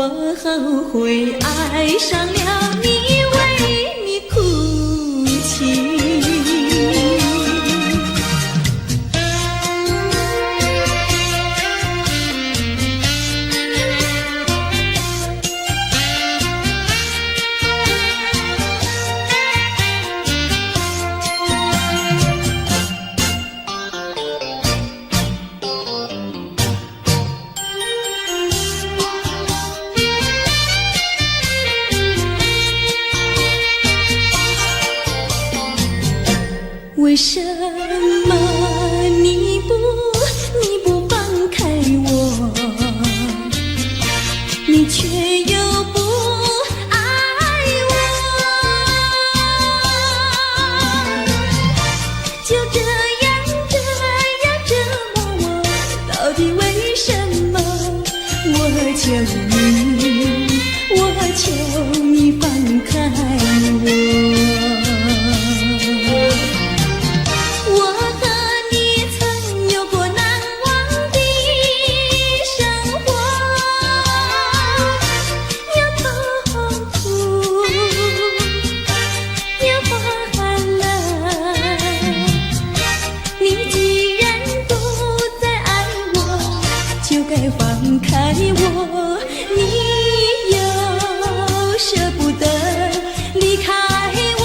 我后悔爱上了你，为你哭泣。为什么你不放开我，你却又不爱我，就这样折磨我，到底为什么？我求你放开我。放开我，你又舍不得离开我。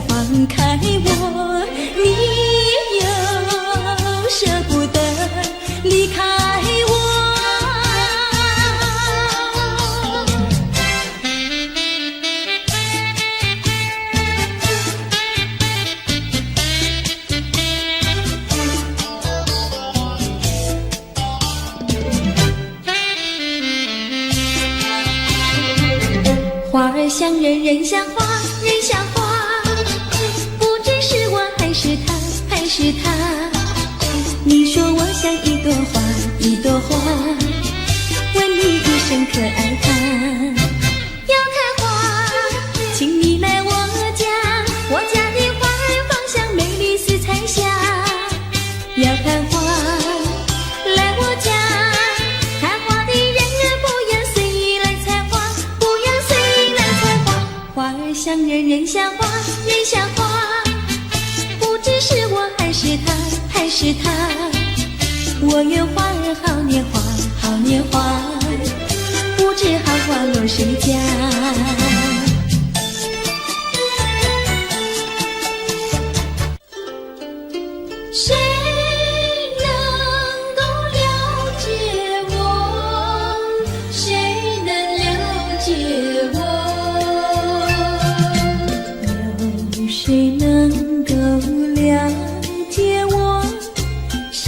放开我，你又舍不得离开我。花儿像人，人像花，人像花。是他，你说我像一朵花，一朵花，问你一声可爱它。要开花，请你来我家，我家的花儿芳香美丽似彩霞。要看花，来我家，看花的人不要随意来采花，不要随意来采花。花儿像人，人像花，人像花。是我还是他，还是他？我愿花儿好年华，好年华，不知好花落谁家。谁能够了解我？谁能了解我？有谁能够了解我？谁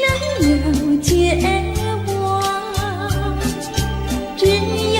能了解我？只有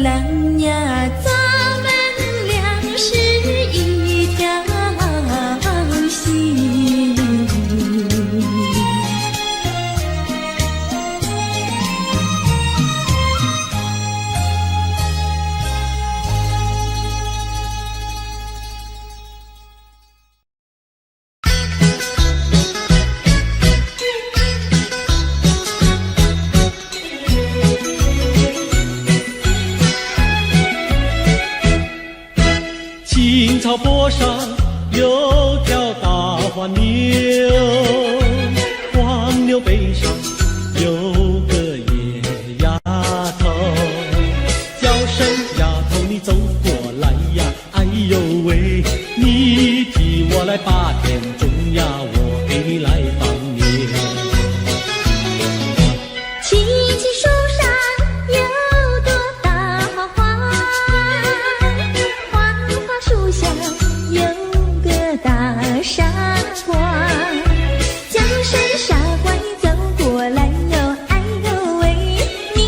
狼呀，咱们俩是一条心。青草坡上有条大黄牛，黄牛背上有个野丫头，叫声丫头你走过来呀，哎呦喂，你替我来把田种呀，我给你来放牛。青青树上有朵大花花，花花树下有个大傻瓜，叫声傻瓜你走过来哟，哎呦喂，你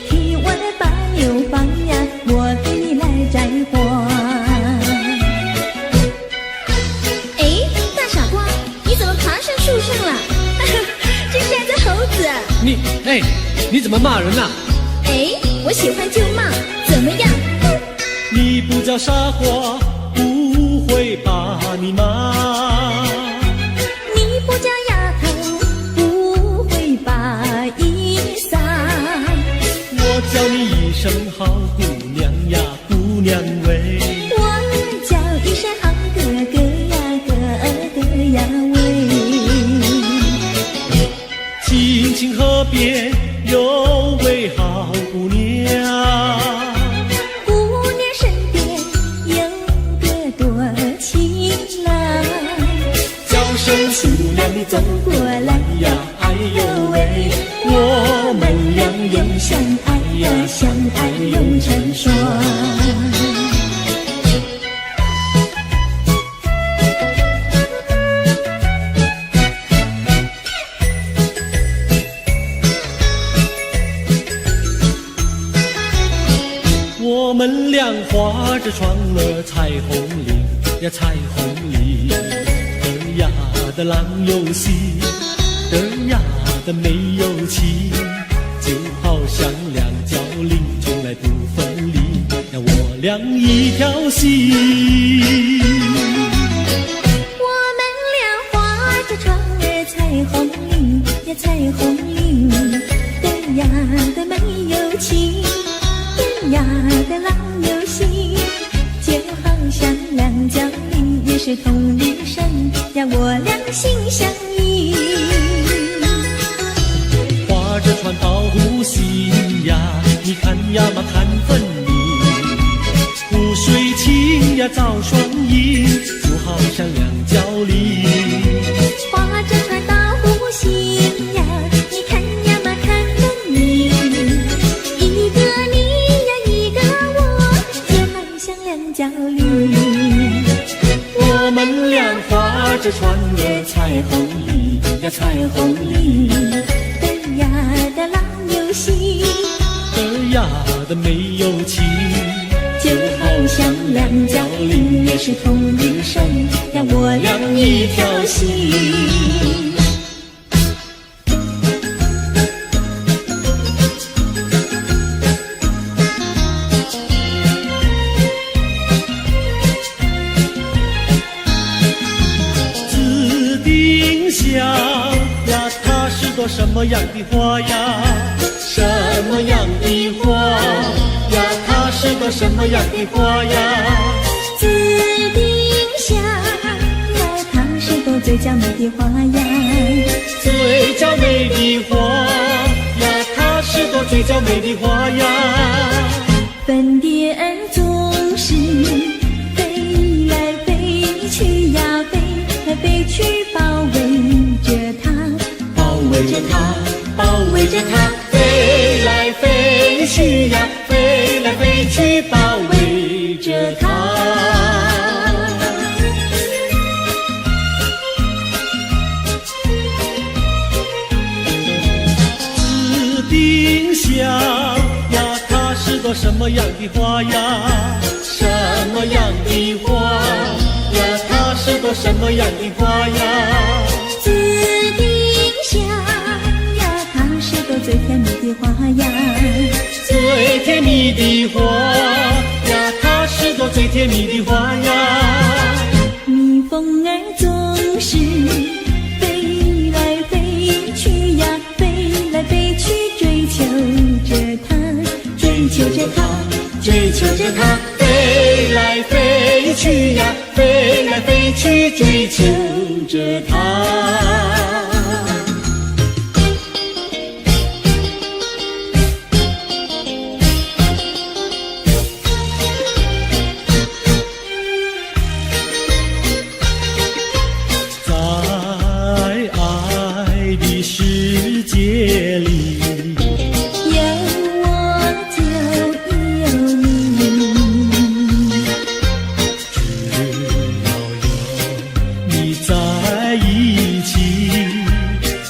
替我来把牛放呀，我给你来摘花。哎，大傻瓜，你怎么爬上树上了？这是只猴子。你怎么骂人呐？哎，我喜欢就骂，怎么样？你不叫傻瓜，不会把你骂。你不叫丫头，不会把衣撒。我叫你一声好姑娘呀，姑娘喂。我叫一声好哥哥呀，哥哥呀喂。青青河边有位好姑娘，姑娘身边有个多情郎，叫声叔娘你走过来呀，哎呦喂，我们俩永相爱呀，相爱永成双。我们俩划着船儿彩虹岭呀，彩虹岭的呀的浪游戏，的呀的没有情，就好像两角菱从来不分离呀，我俩一条心。我们俩划着船儿彩虹岭呀，彩虹岭的呀的没有情，的呀的浪游戏，就好像两角菱也是同一生呀，我俩心相依。划着船到湖心呀，你看呀嘛看分明，湖水清呀照双影，就好像两角菱。划着船到湖心呀，你看呀嘛看分明，一个你呀一个我，就好像两角菱。我们俩划着船儿彩虹里呀，彩虹里的呀的浪游戏，的呀的没有情，就好像两角菱也是同一生呀，我俩一条心。紫丁香呀，它是朵什么样的花呀？什么样的花呀？它是朵什么样的花呀？紫丁香呀，它是朵最娇美的花呀，最娇美的花呀，它是朵最娇美的花呀。粉蝶儿总是飞来飞去呀，飞来飞去包围着它，包围着它，包围着它，飞来飞去呀，飞来飞去，包围着它。紫丁香呀，它是朵朵什么样的花呀？什么样的花呀？它是朵什么样的花呀？紫丁香呀，它是朵最甜蜜的花呀。最甜蜜的花呀，它是朵最甜蜜的花呀。蜜蜂儿总是飞来飞去呀，飞来飞去追求着它，追求着它，追求着它，飞来飞去呀，飞来飞去追求着它。世界里有我就有你，只要有你在一起，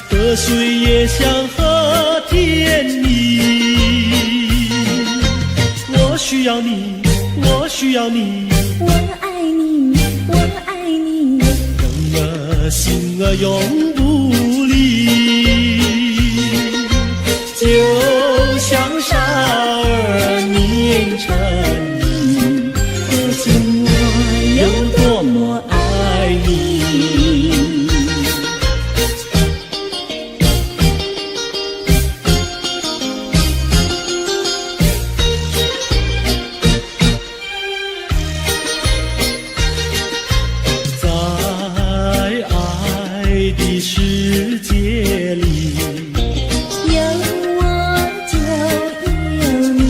河水也像和甜蜜。我需要你，我需要你，我爱你，我爱你，人儿心儿永不离。就像傻儿年成泥，可见我有多么爱你。在爱的世界里，有我就有你，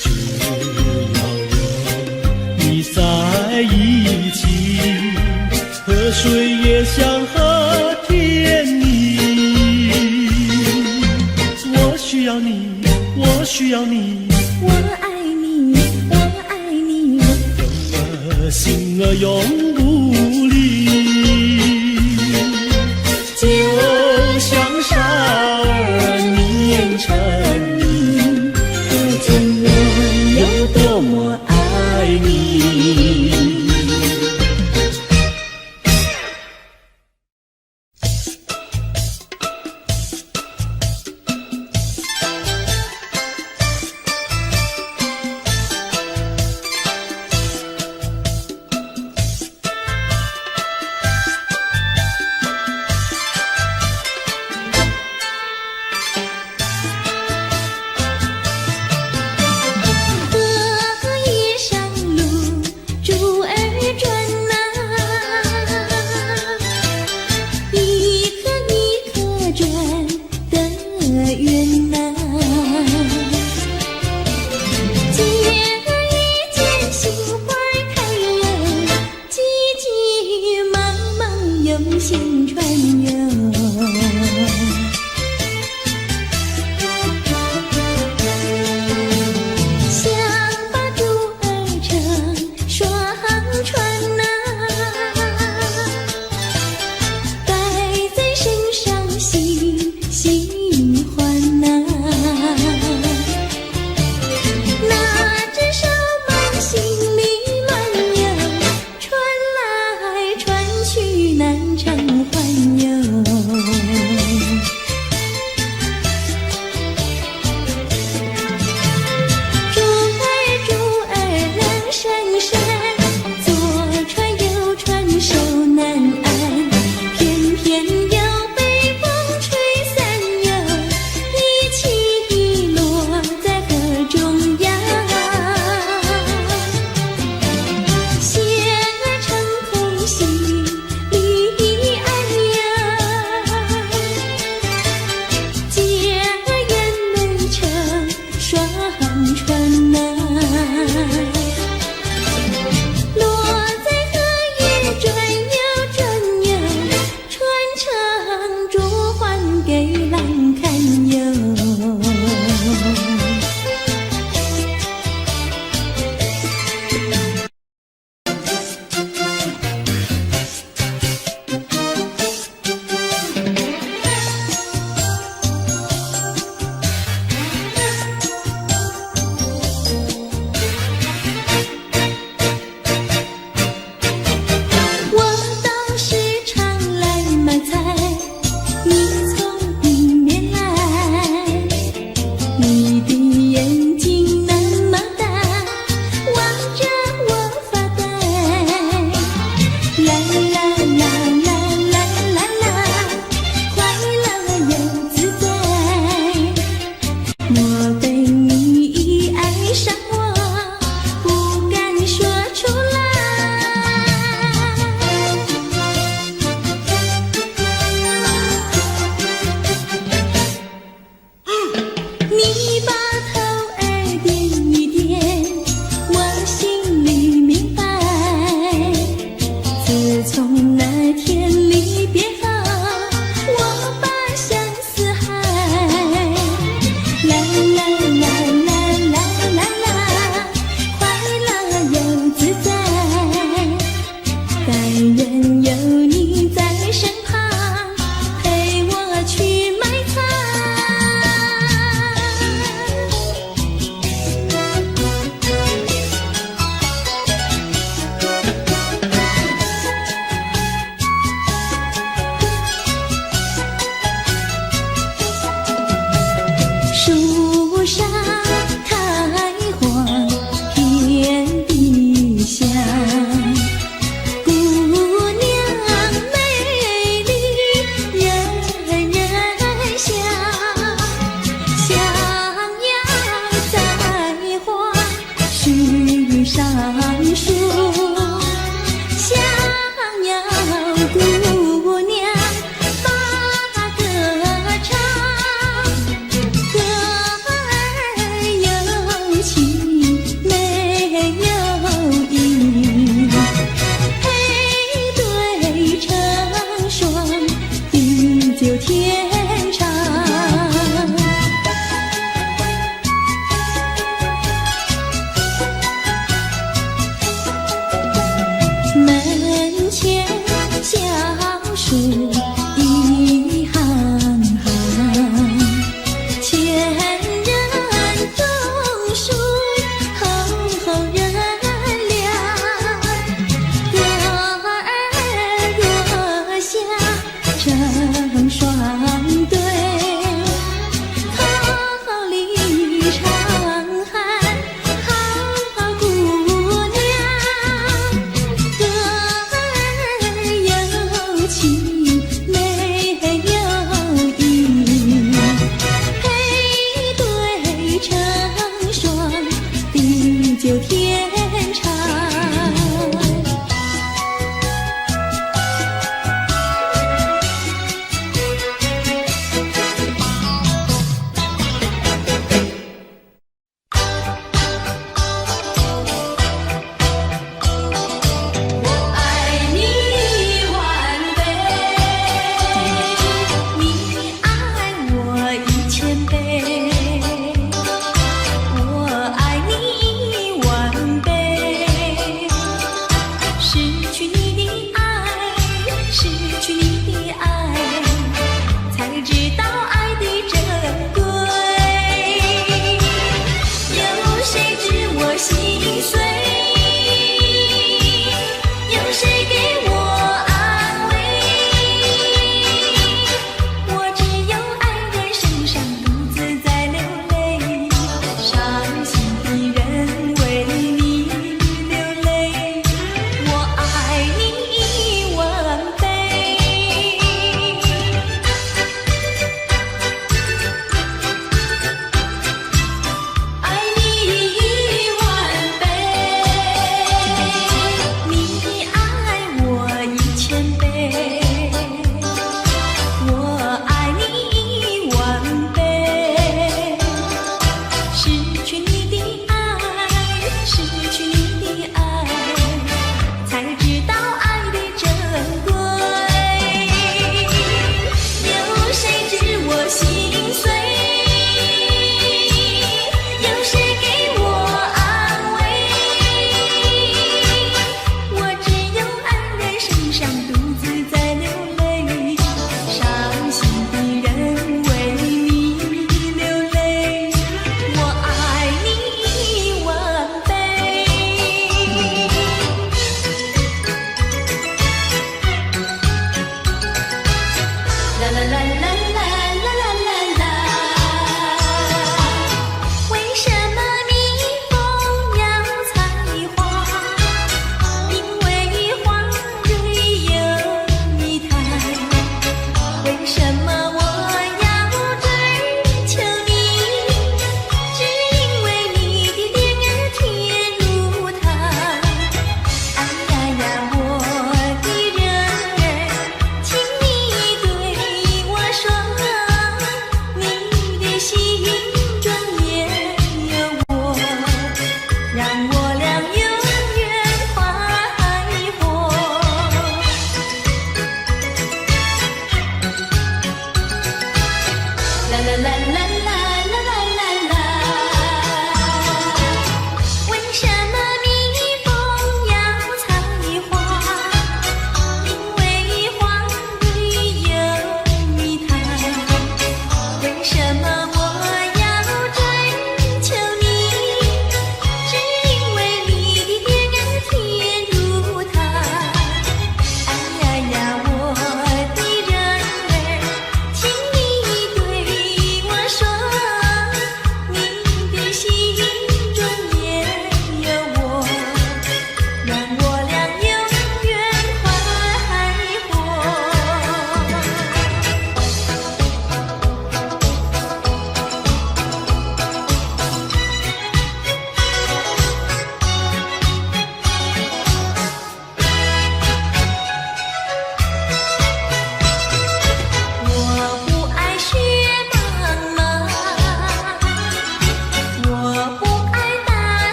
只要有你在一起，河水也像和甜蜜。我需要你，我需要你，我爱你，我爱你，人儿心儿永不离。就像傻儿年成泥，可见我有多么爱你。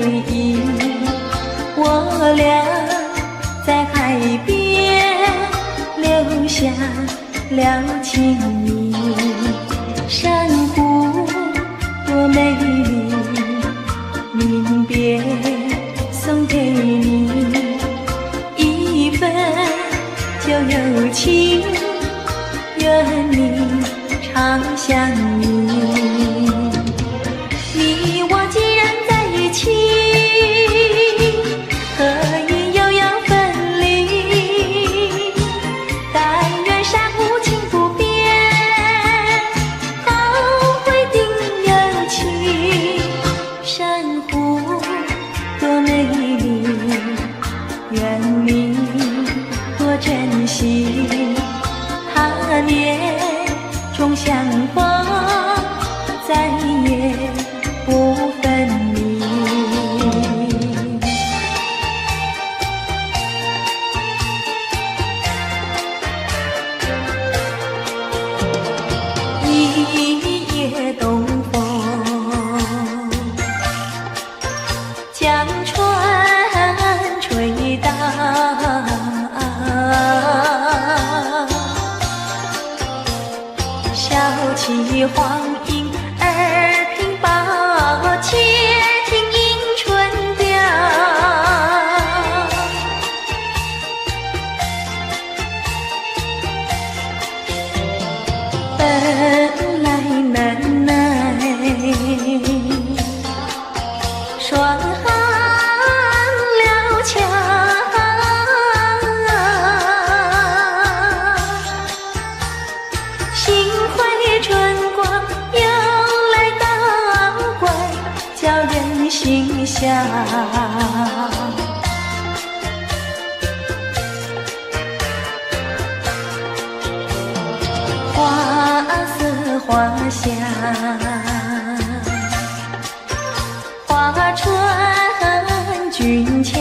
影，我俩在海边留下了情谊。珊瑚多美丽，临别送给你一份旧友情，愿你常相依。你我既然在一起，何以又要分离？但愿山无情不变，后会定有期。珊瑚多美丽，愿你多珍惜。他年终相逢，再也不分离。一夜东风，将船吹荡，笑起黄莺儿屏抱，且听迎春调。本来难耐，双行了桥，心怀春光又来捣怪，叫人心笑。花色花香，花船俊俏，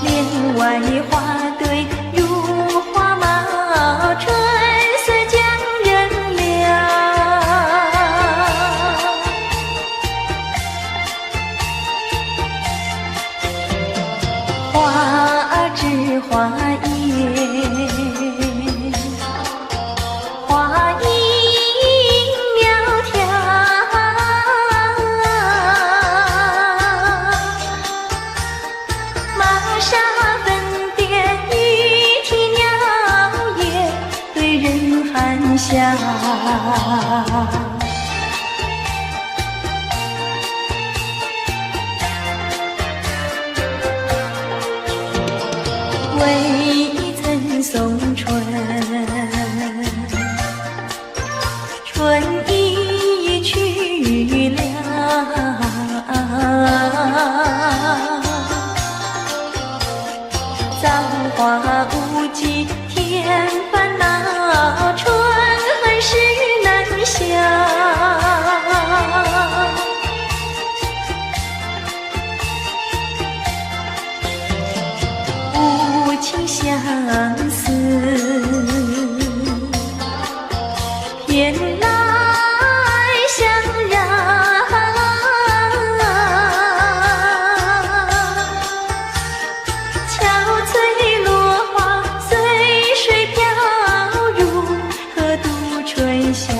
帘外花对如花帽，春色将人撩。花枝花叶，花影苗条，玛莎粉蝶语啼鸟也对人含笑。未曾送春，春已去了。造化无极添烦恼，春恨事难消。无情相思，偏来相扰。憔悴落花随水飘入，何度春宵？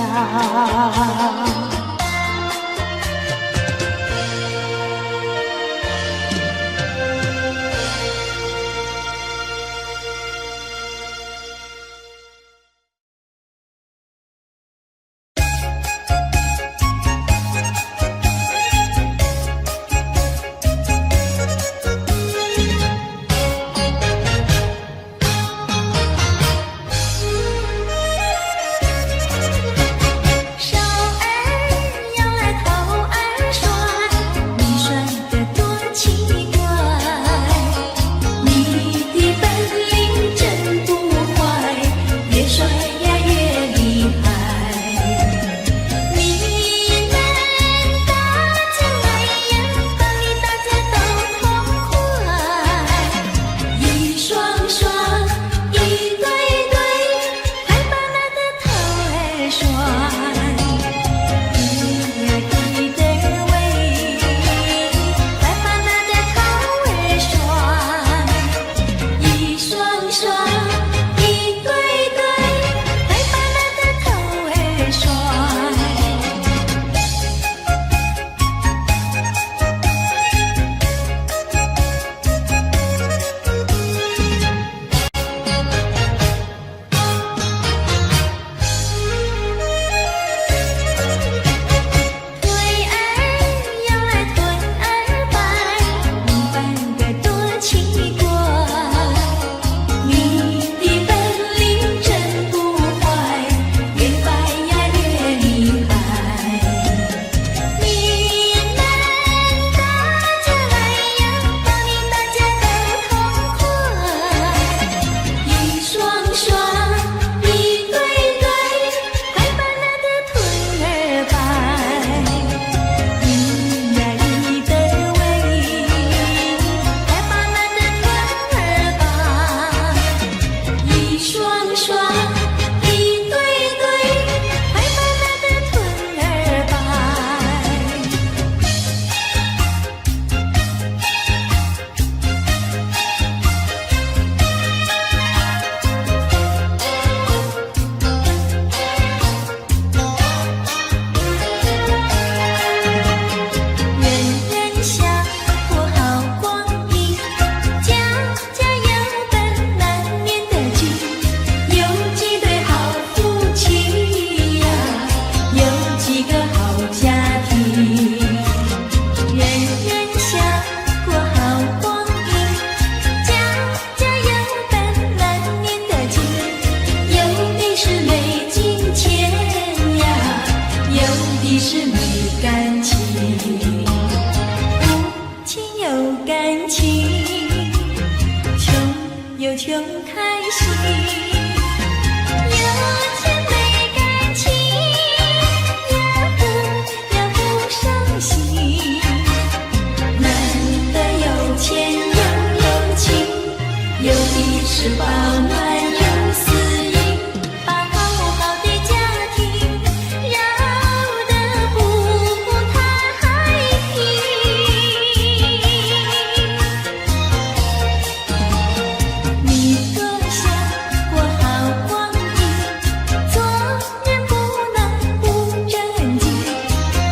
就开心。有钱没感情，也不伤心。难得有钱又有情，有的是保暖有私隐，把好好的家庭绕得不太平。你多想过好光阴，做人不能不正经，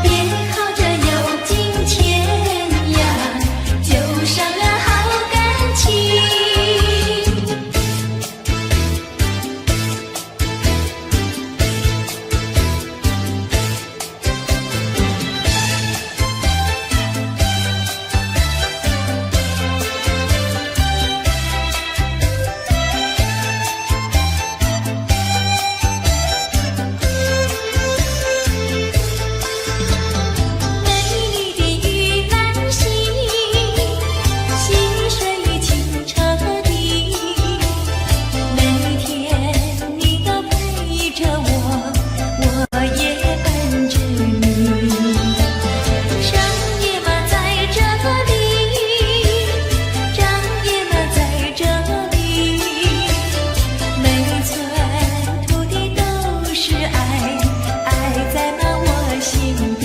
别靠着有金钱呀，就伤了好感情。美丽的玉兰溪，溪水清澈的，每天你都陪着我，我也伴着你。商业嘛在这里，张也嘛在这里，每寸土地都是爱，爱在那我心底。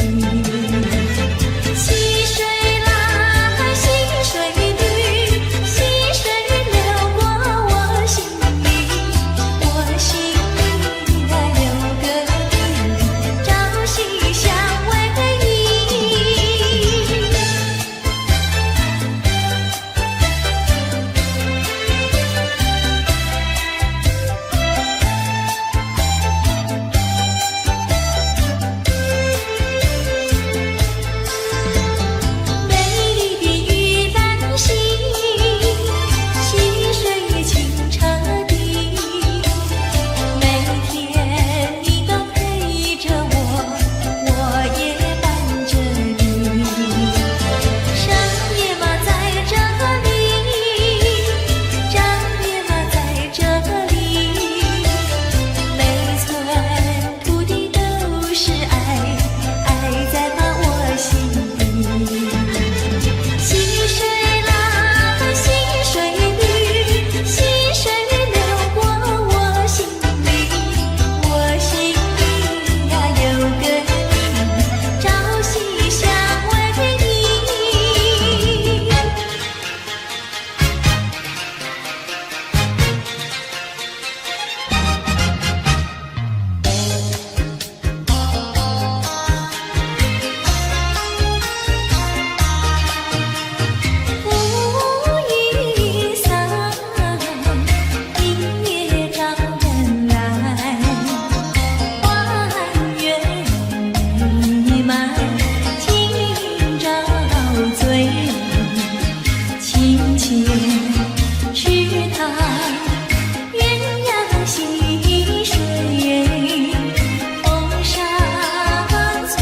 溪水来，溪水去，溪水流过我心里，我心里呀有个你，朝夕相偎依。美丽的玉兰溪，溪水清澈的，每天你都陪着我，我也伴着你。商业嘛在这里，张也嘛在这里，每寸土地都是爱，爱在那我心底。溪水来，溪水去，溪水流过我心里，我心里呀有个你，朝夕相偎依。乌衣裳，一夜找人来，花园美满，今朝醉，清浅池塘，鸳鸯戏水，风沙翠，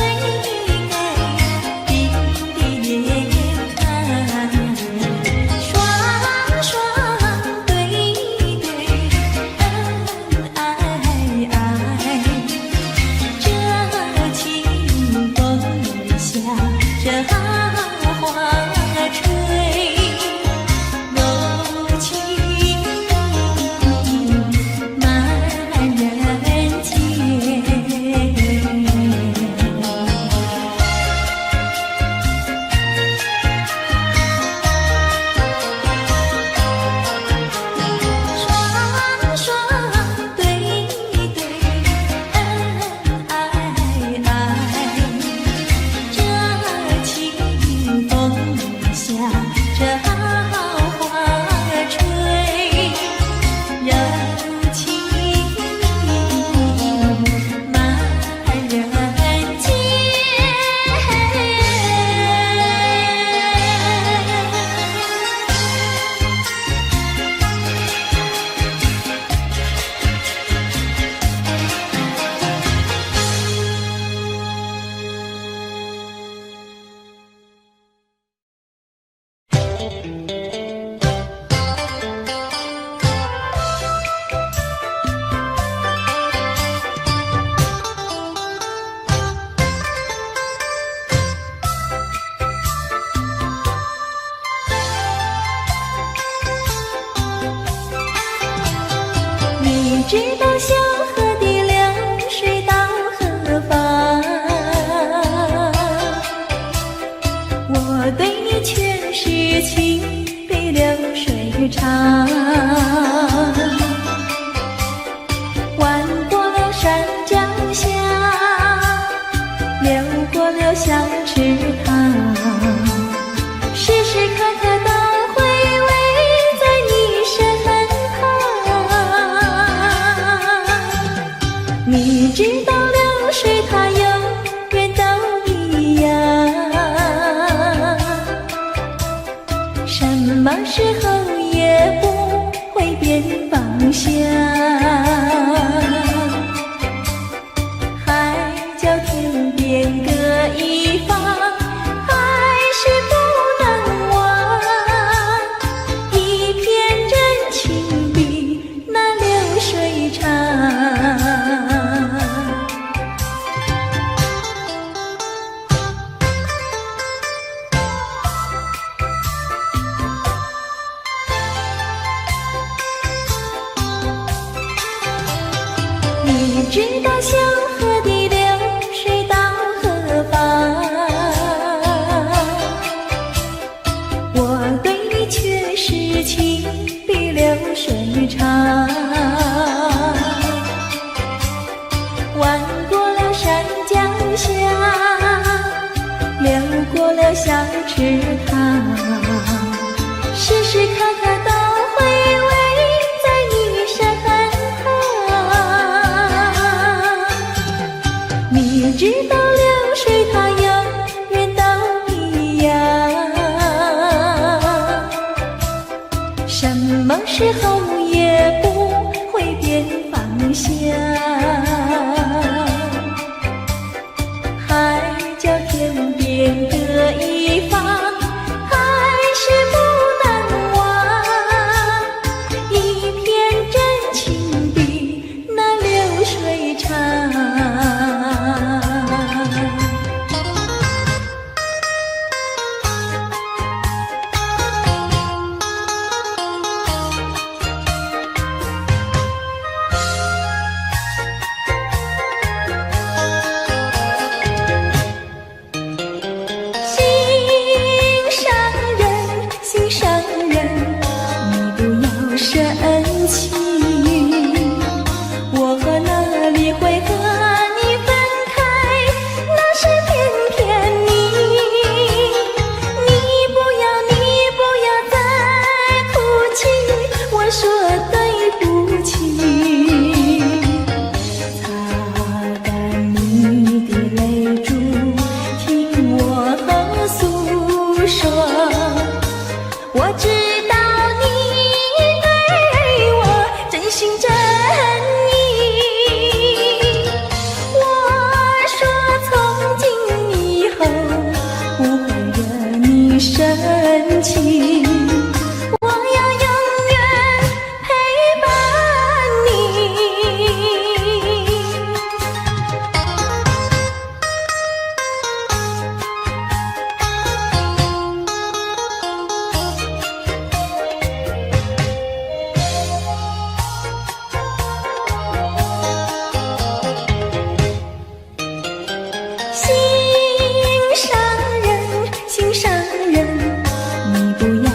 冰的脸看，双双对对，恩爱爱，这清风下，这花吹，柔情满人间。双双对对，恩爱爱，这清风下，这花吹，柔情满人间。知道小河的流水到何方，我对你却是情比流水长。弯过了山脚下，流过了小池塘，时时刻刻都回味在你身旁。你知道流水它永远都一样，什么时候也不会变方向。海角天边各一方，还是不能忘。一片真情比那流水长。你知道小河的流水到何方，我对你却是情比流水长。弯过了山脚下，流过了小池塘，时时刻刻都回味在你身旁。你知道流水它永远都一样，什么时候也不会变方向。海角天边各一方，还是不能忘。一片真情比那流水长。心上人，你不要生气，我哪里会和你分开，那是偏偏你。你不要再哭泣，我说对不起。擦干你的泪珠，听我诉说。我知道你对我真心真意，我说从今以后不会惹你生气，我要永远陪伴你。心上人，你不要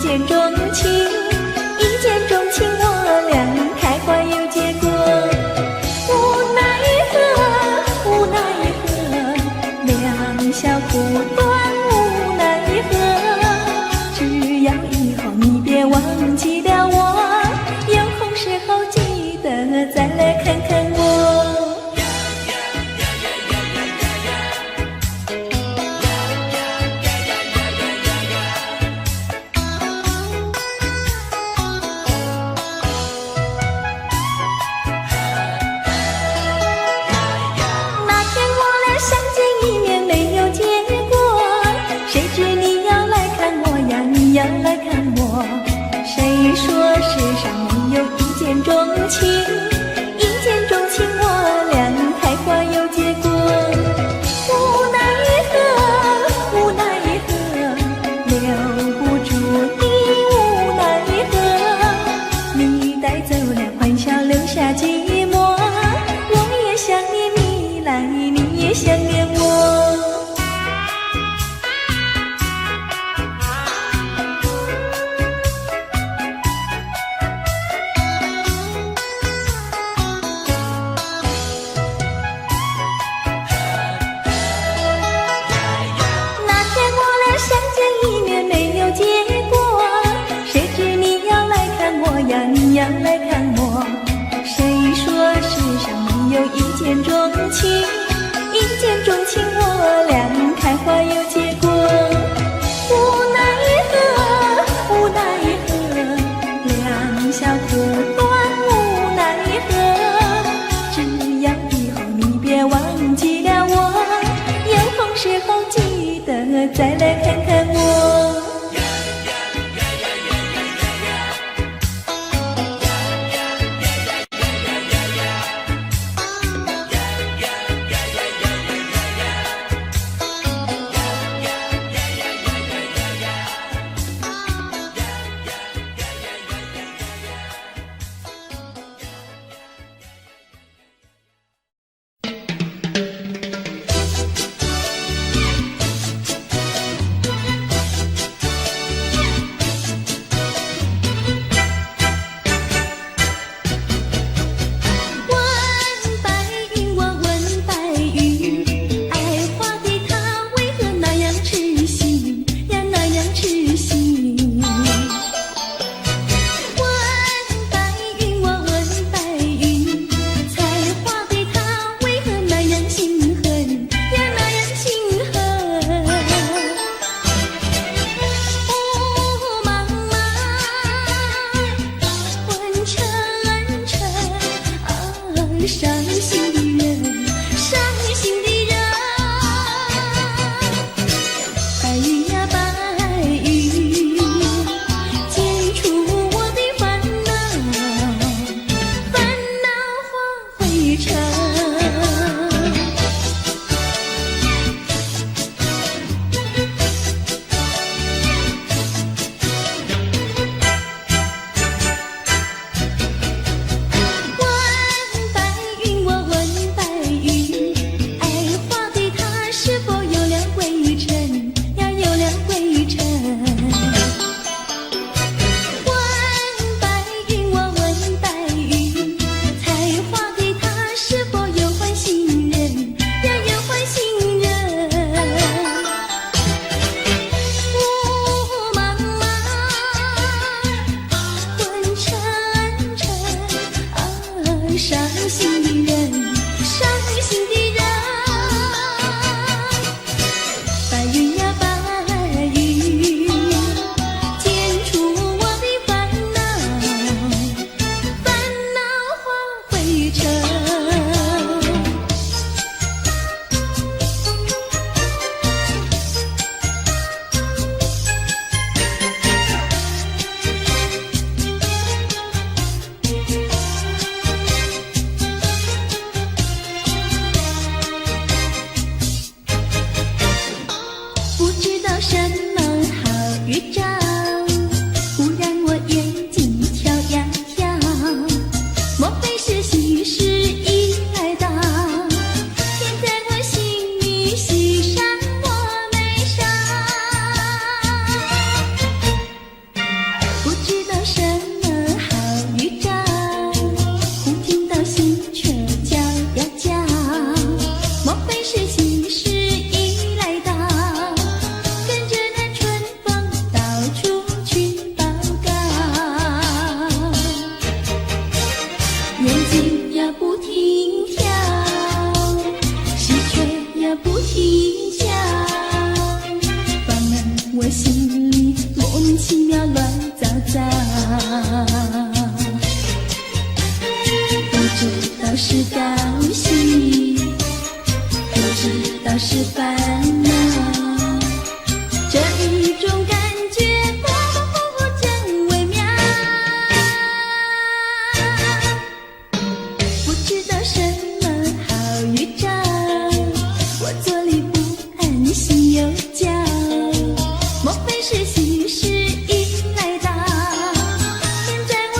见钟情，一见钟情我俩开花有结果。无奈何，无奈何，两小苦短无奈何。只要以后你别忘记了我，有空时候记得再来看看我。要来看我，谁说世上没有一见钟情？一见钟情我俩开花有结果。无奈何，无奈何，留不住你无奈何。你带走了欢笑，留下寂寞。我也想念你来，你也想念我。要来看我，谁说世上没有一见钟情？一见钟情我俩开花有结果。无奈何，无奈何，两小苦短无奈何。只要以后你别忘记了我，有空时候记得再来看看我。乱糟糟，不知道是高兴，不知道是烦恼，这一种感觉真微妙，不知道什么好预兆，我坐立不安，心又焦，莫非是喜事已来到？现在我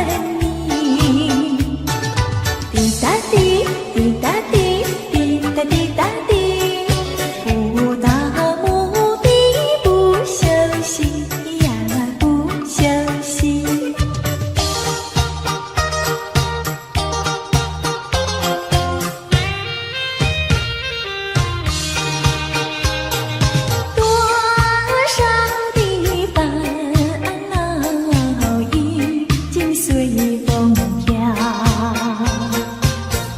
问你。滴答滴，滴答滴，滴答滴答滴，不到目的不休息呀，不休息。多少的烦恼已经随风飘，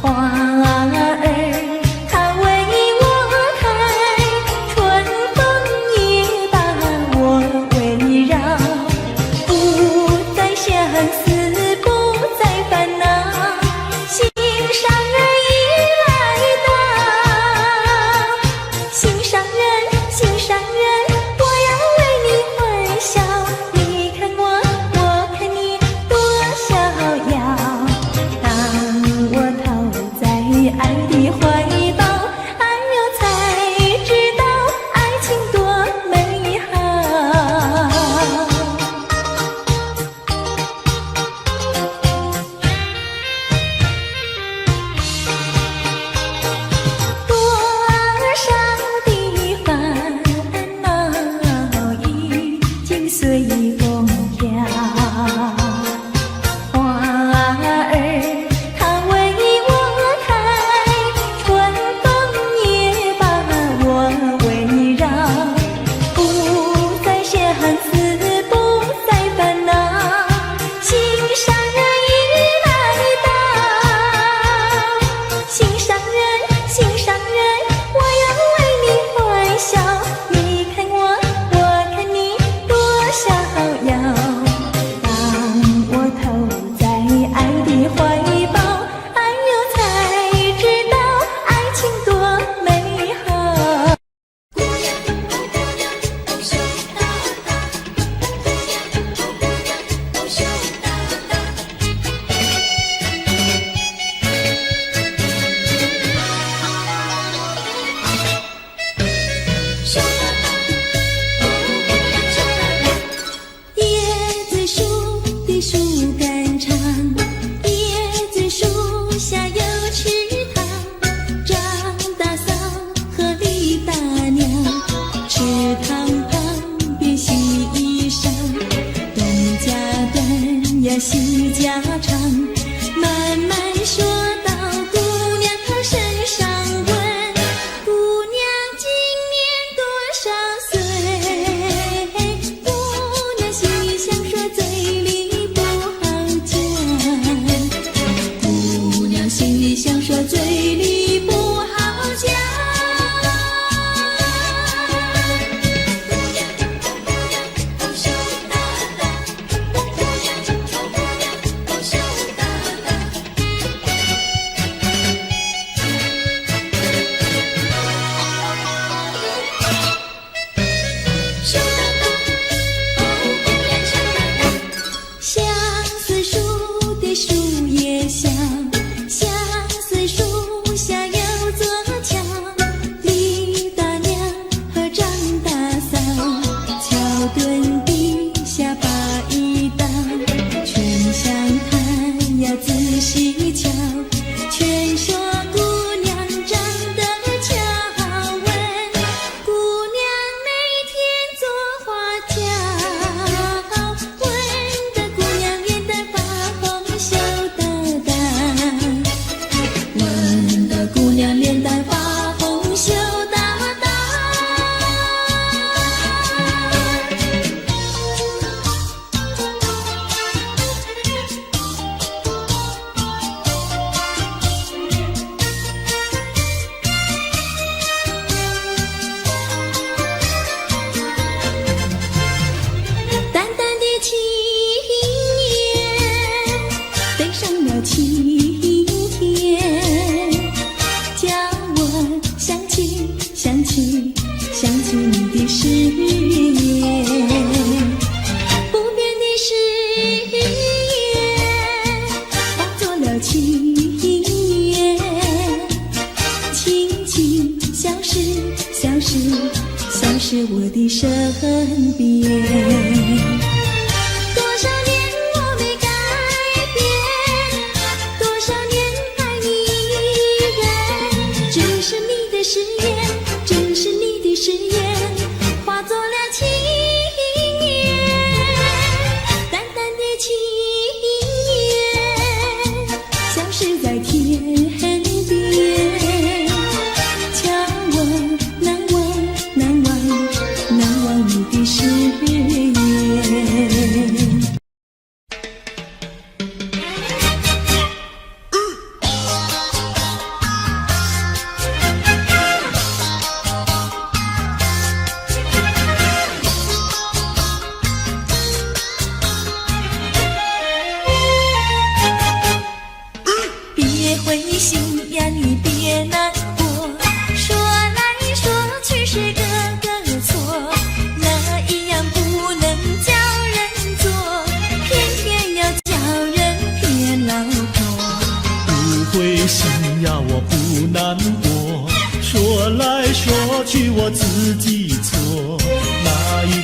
花儿它为我开，春风也把我围绕，不再相思，不再烦恼，心上人已来到，心上人，心上人，我要为你欢笑，你看我，我看你，多逍遥。当我投在爱的怀抱，哎呦才知道爱情多美好。多少的烦恼已经随风飘，花儿它为我开，春风也把我围绕，不再相思，不再烦恼，心上人已来到，心上人，心上人，我要为你欢笑，你看我，我看你，多逍遥。当我投在爱的怀抱，哎呦才知道爱情多美好。姑娘，哦姑娘，哦羞答答，姑娘，哦姑娘，哦羞答答。羞答答，哦姑娘羞答答。叶子树的树干长，叶子树下有池塘，张大嫂和李大娘，池塘旁边洗衣裳，东家短呀西家长，慢慢说到姑娘她身上问，姑娘今年多少岁？姑娘心里想说嘴里不好讲，姑娘心里想说嘴里不好讲。姑娘，哦姑娘，哦羞答答，姑娘，哦姑娘，哦羞答答。羞答答，哦姑娘羞答答。相思树的树叶香，相思树下有座桥，李大娘和张大嫂，桥墩底下把一道，全相看呀仔细瞧，全说姑娘长得巧，问姑娘每天做花轿，问得姑娘脸蛋发红羞答答，问得姑娘脸蛋发红羞答答。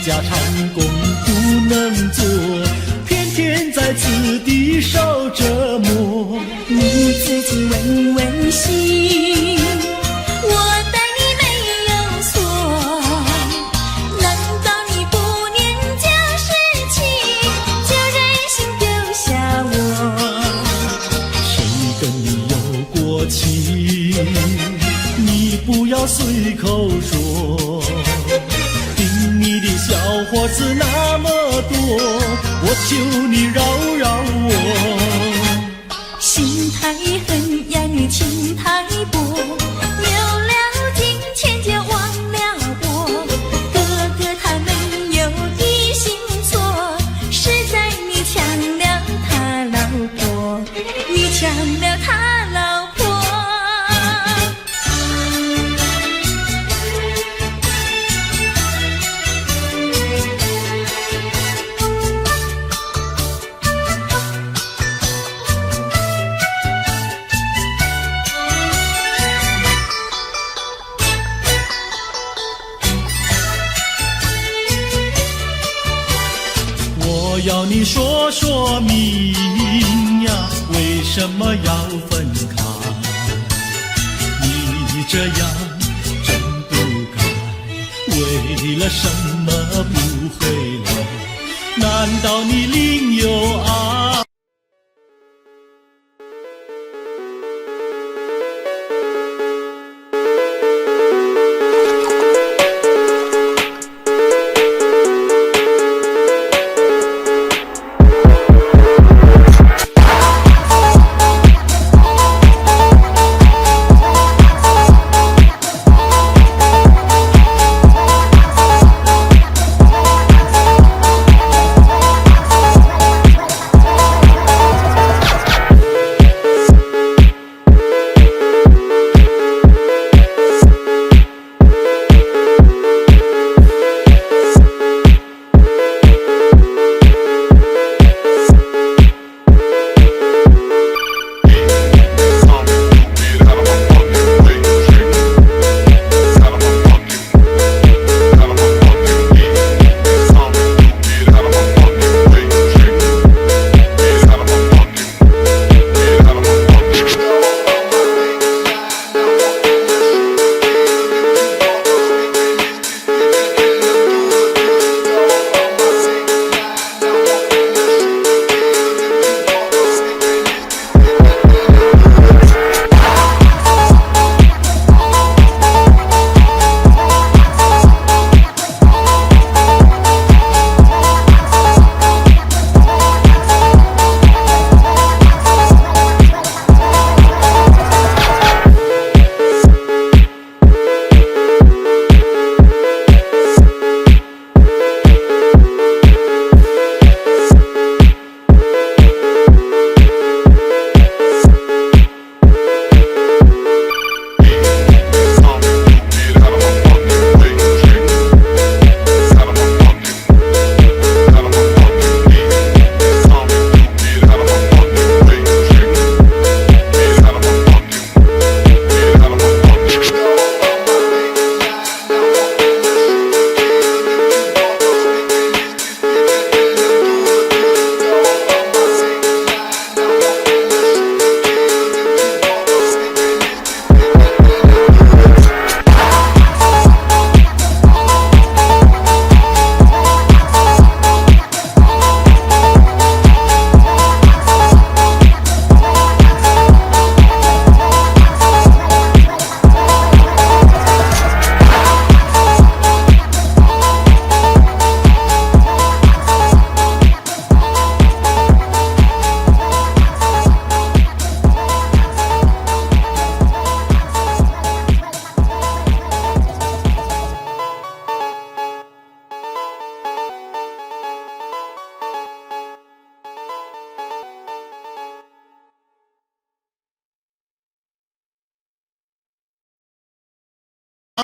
家长工不能做，偏偏在此地受折磨。你自己问问心，我待你没有错，难道你不念旧事情，就任性丢下我？谁跟你有过情，你不要随口说。听你的小伙子那么多，我求你饶饶我。心太狠呀，你情太薄，留了金钱就忘了我。哥哥他们有一心错，是在你抢了他老婆，你抢了他老婆。我要你说说明呀，为什么要分开？你这样真不该，为了什么不回来？难道你另有爱？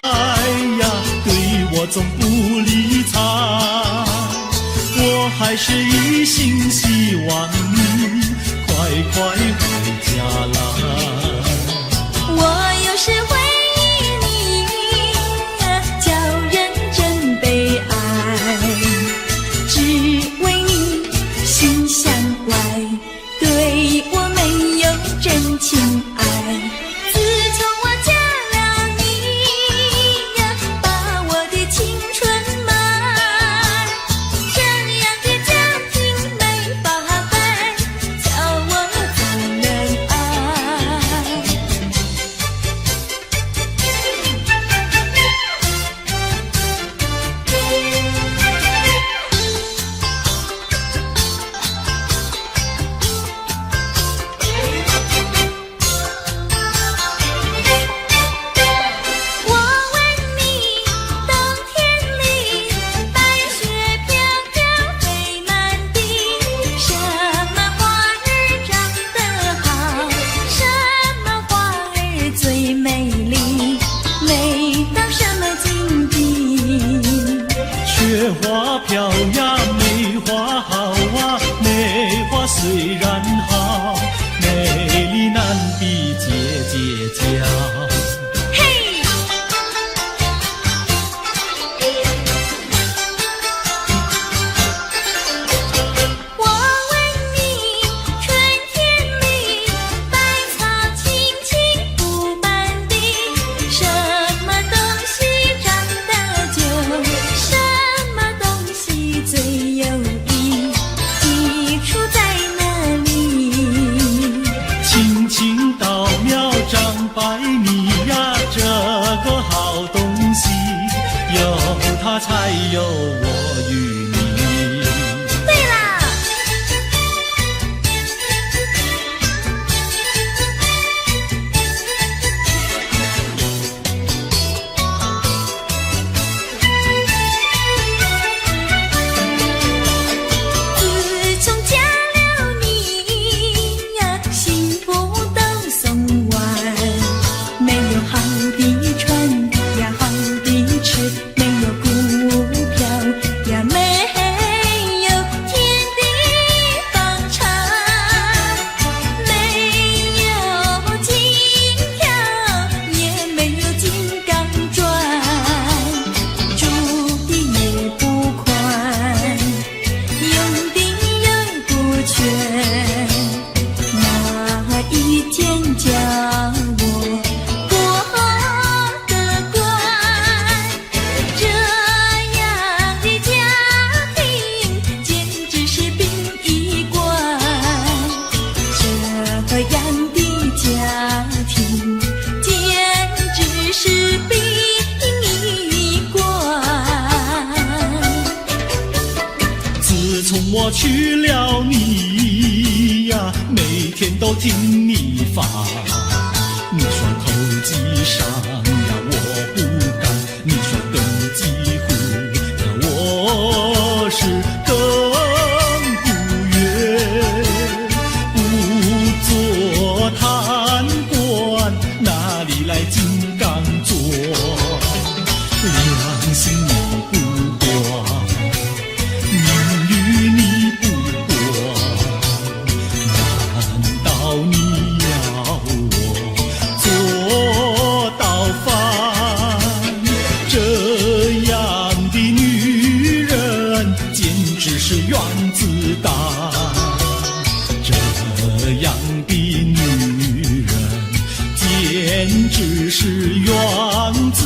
爱呀，对我总不理睬，我还是一心希望你快快回家来。我有时回忆你，叫人真悲哀。家才有我与你。对啦，自从嫁了你呀，幸福都送完，没有好的穿呀，好的吃，没有股票呀，没有天地房产，没有金条，也没有金刚钻，住的也不宽，用的也不全，哪一天叫我过得惯？这样的家庭简直是殡仪馆，这样的家庭简直是殡仪馆。自从我娶了你呀，每天都听你发。你说投机商呀，我不干；你说登记户呀，我是更不愿。不做贪官，哪里来金刚钻？良心你不管，名誉你不管，难道你要我做到饭？这样的女人简直是原子弹，这样的女人简直是原子